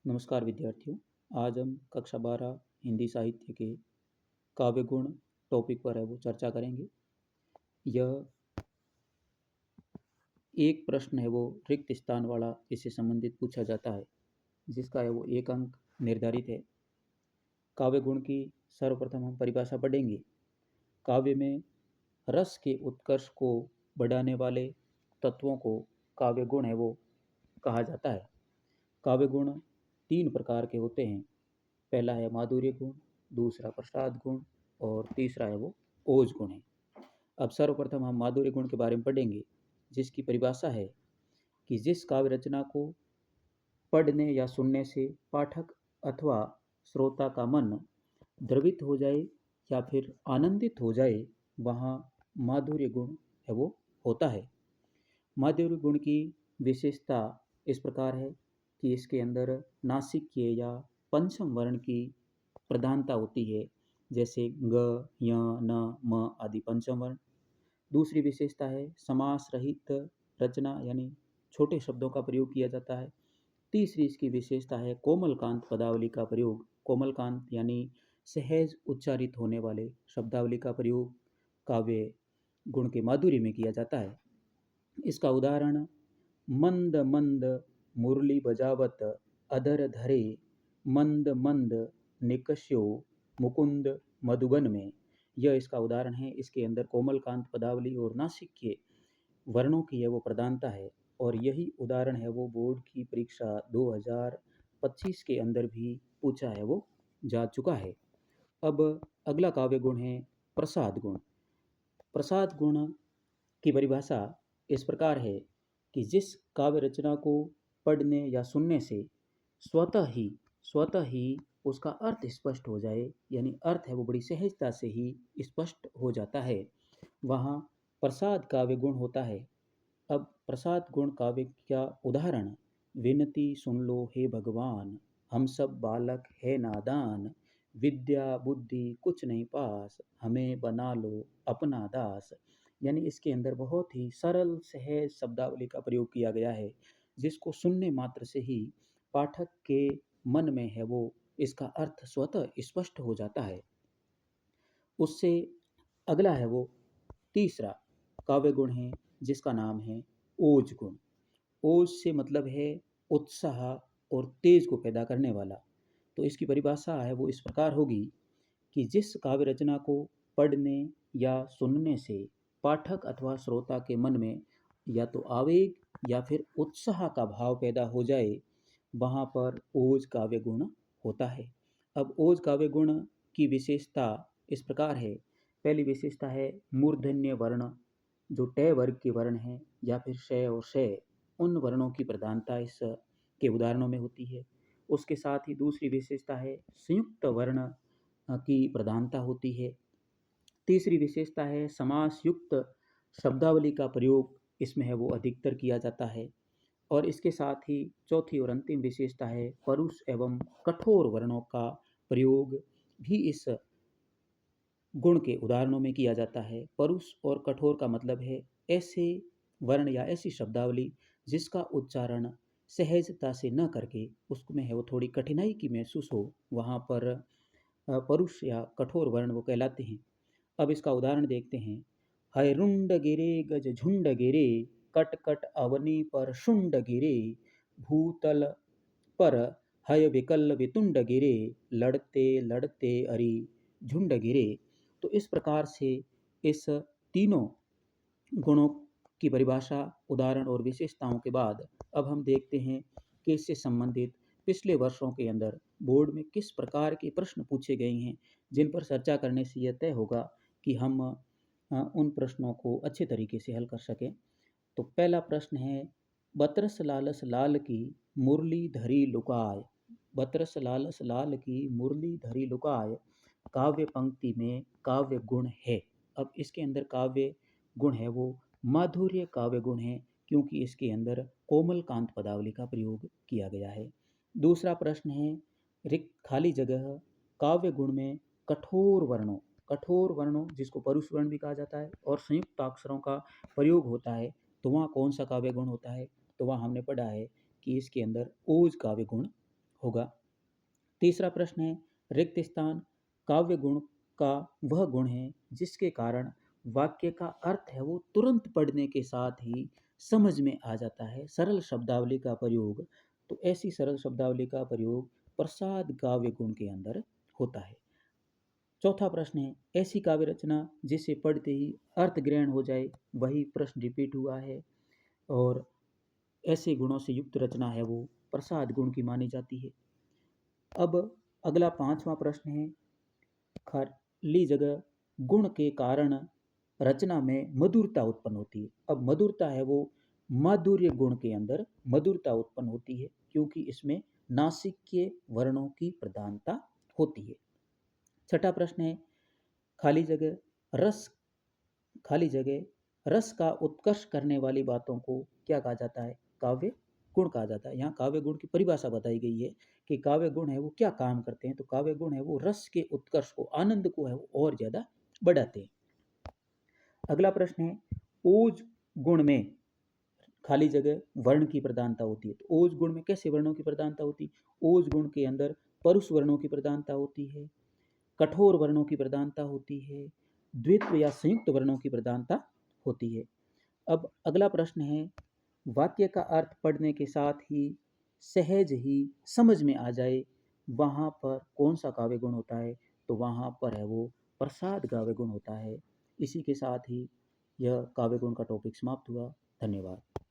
नमस्कार विद्यार्थियों। आज हम कक्षा 12 हिंदी साहित्य के काव्य गुण टॉपिक पर है वो चर्चा करेंगे। यह एक प्रश्न है वो रिक्त स्थान वाला इससे संबंधित पूछा जाता है, जिसका है वो एक अंक निर्धारित है। काव्य गुण की सर्वप्रथम हम परिभाषा पढ़ेंगे। काव्य में रस के उत्कर्ष को बढ़ाने वाले तत्वों को काव्य गुण है वो कहा जाता है। काव्य गुण तीन प्रकार के होते हैं। पहला है माधुर्य गुण, दूसरा प्रसाद गुण और तीसरा है वो ओज गुण है। अब सर्वप्रथम हम माधुर्य गुण के बारे में पढ़ेंगे, जिसकी परिभाषा है कि जिस काव्य रचना को पढ़ने या सुनने से पाठक अथवा श्रोता का मन द्रवित हो जाए या फिर आनंदित हो जाए, वहाँ माधुर्य गुण है वो होता है। माधुर्य गुण की विशेषता इस प्रकार है कि इसके अंदर नासिक्य या पंचम वर्ण की प्रधानता होती है, जैसे ग, य, न, म आदि पंचम वर्ण। दूसरी विशेषता है समास रहित रचना, यानी छोटे शब्दों का प्रयोग किया जाता है। तीसरी इसकी विशेषता है कोमलकांत पदावली का प्रयोग। कोमलकांत यानी सहज उच्चारित होने वाले शब्दावली का प्रयोग काव्य गुण के माधुर्य में किया जाता है। इसका उदाहरण मंद मंद मुरली बजावत अधर धरे मंद मंद निकष्यो मुकुंद मधुबन में, यह इसका उदाहरण है। इसके अंदर कोमलकांत पदावली और नासिक्य वर्णों की है वो प्रधानता है, और यही उदाहरण है वो बोर्ड की परीक्षा 2025 के अंदर भी पूछा है वो जा चुका है। अब अगला काव्य गुण है प्रसाद गुण। प्रसाद गुण की परिभाषा इस प्रकार है कि जिस काव्य रचना को पढ़ने या सुनने से स्वतः ही उसका अर्थ स्पष्ट हो जाए, यानी अर्थ है वो बड़ी सहजता से ही स्पष्ट हो जाता है, वहाँ प्रसाद काव्य गुण होता है। अब प्रसाद गुण काव्य का उदाहरण विनती सुन लो हे भगवान, हम सब बालक है नादान, विद्या बुद्धि कुछ नहीं पास, हमें बना लो अपना दास। यानी इसके अंदर बहुत ही सरल सहज शब्दावली का प्रयोग किया गया है, जिसको सुनने मात्र से ही पाठक के मन में है वो इसका अर्थ स्वतः स्पष्ट हो जाता है। उससे अगला है वो तीसरा काव्य गुण है, जिसका नाम है ओज गुण। ओज से मतलब है उत्साह और तेज को पैदा करने वाला। तो इसकी परिभाषा है वो इस प्रकार होगी कि जिस काव्य रचना को पढ़ने या सुनने से पाठक अथवा श्रोता के मन में या तो आवेग या फिर उत्साह का भाव पैदा हो जाए, वहाँ पर ओज काव्य गुण होता है। अब ओज काव्य गुण की विशेषता इस प्रकार है। पहली विशेषता है मूर्धन्य वर्ण, जो ट वर्ग के वर्ण हैं या फिर श और श, उन वर्णों की प्रधानता इस के उदाहरणों में होती है। उसके साथ ही दूसरी विशेषता है संयुक्त वर्ण की प्रधानता होती है। तीसरी विशेषता है समास युक्त शब्दावली का प्रयोग इसमें है वो अधिकतर किया जाता है। और इसके साथ ही चौथी और अंतिम विशेषता है परुष एवं कठोर वर्णों का प्रयोग भी इस गुण के उदाहरणों में किया जाता है। परुष और कठोर का मतलब है ऐसे वर्ण या ऐसी शब्दावली जिसका उच्चारण सहजता से न करके उसमें है वो थोड़ी कठिनाई की महसूस हो, वहाँ पर परुष या कठोर वर्ण वो कहलाते हैं। अब इसका उदाहरण देखते हैं। हय रुंड गिरे गज झुंड गिरे, कट कट अवनी पर शुंड गिरे, भूतल पर हय विकल वितुंड गिरे, लड़ते लड़ते अरि झुंड गिरे। तो इस प्रकार से इस तीनों गुणों की परिभाषा, उदाहरण और विशेषताओं के बाद अब हम देखते हैं कि इससे संबंधित पिछले वर्षों के अंदर बोर्ड में किस प्रकार के प्रश्न पूछे गए हैं, जिन पर चर्चा करने से यह तय होगा कि हम उन प्रश्नों को अच्छे तरीके से हल कर सकें। तो पहला प्रश्न है बतरस लालस लाल की मुरली धरी लुकाय। बतरस लालस लाल की मुरली धरी लुकाय काव्य पंक्ति में काव्य गुण है। अब इसके अंदर काव्य गुण है वो माधुर्य काव्य गुण है, क्योंकि इसके अंदर कोमलकांत पदावली का प्रयोग किया गया है। दूसरा प्रश्न है रिक्त खाली जगह काव्य गुण में कठोर वर्णों जिसको परुष वर्ण भी कहा जाता है और संयुक्त अक्षरों का प्रयोग होता है, तो वहाँ कौन सा काव्य गुण होता है? तो वहाँ हमने पढ़ा है कि इसके अंदर ओज काव्य गुण होगा। तीसरा प्रश्न है, रिक्त स्थान काव्य गुण का वह गुण है जिसके कारण वाक्य का अर्थ है वो तुरंत पढ़ने के साथ ही समझ में आ जाता है। सरल शब्दावली का प्रयोग, तो ऐसी सरल शब्दावली का प्रयोग प्रसाद काव्य गुण के अंदर होता है। चौथा प्रश्न है, ऐसी काव्य रचना जिसे पढ़ते ही अर्थ ग्रहण हो जाए, वही प्रश्न रिपीट हुआ है और ऐसे गुणों से युक्त रचना है वो प्रसाद गुण की मानी जाती है। अब अगला पांचवा प्रश्न है, खाली जगह गुण के कारण रचना में मधुरता उत्पन्न होती है। अब मधुरता है वो माधुर्य गुण के अंदर मधुरता उत्पन्न होती है क्योंकि इसमें नासिक्य वर्णों की प्रधानता होती है। छठा प्रश्न है, खाली जगह रस खाली जगह रस का उत्कर्ष करने वाली बातों को क्या कहा जाता है? काव्य गुण कहा जाता है। यहाँ काव्य गुण की परिभाषा बताई गई है कि काव्य गुण है वो क्या काम करते हैं। तो काव्य गुण है वो रस के उत्कर्ष को, आनंद को है वो और ज्यादा बढ़ाते हैं। अगला प्रश्न है, ओज गुण में खाली जगह वर्ण की प्रधानता होती है। तो ओज गुण में कैसे वर्णों की प्रधानता होती है? ओज गुण के अंदर परुष वर्णों की प्रधानता होती है, कठोर वर्णों की प्रधानता होती है, द्वित्व या संयुक्त वर्णों की प्रधानता होती है। अब अगला प्रश्न है, वाक्य का अर्थ पढ़ने के साथ ही सहज ही समझ में आ जाए, वहाँ पर कौन सा काव्य गुण होता है? तो वहाँ पर है वो प्रसाद काव्य गुण होता है। इसी के साथ ही यह काव्य गुण का टॉपिक समाप्त हुआ। धन्यवाद।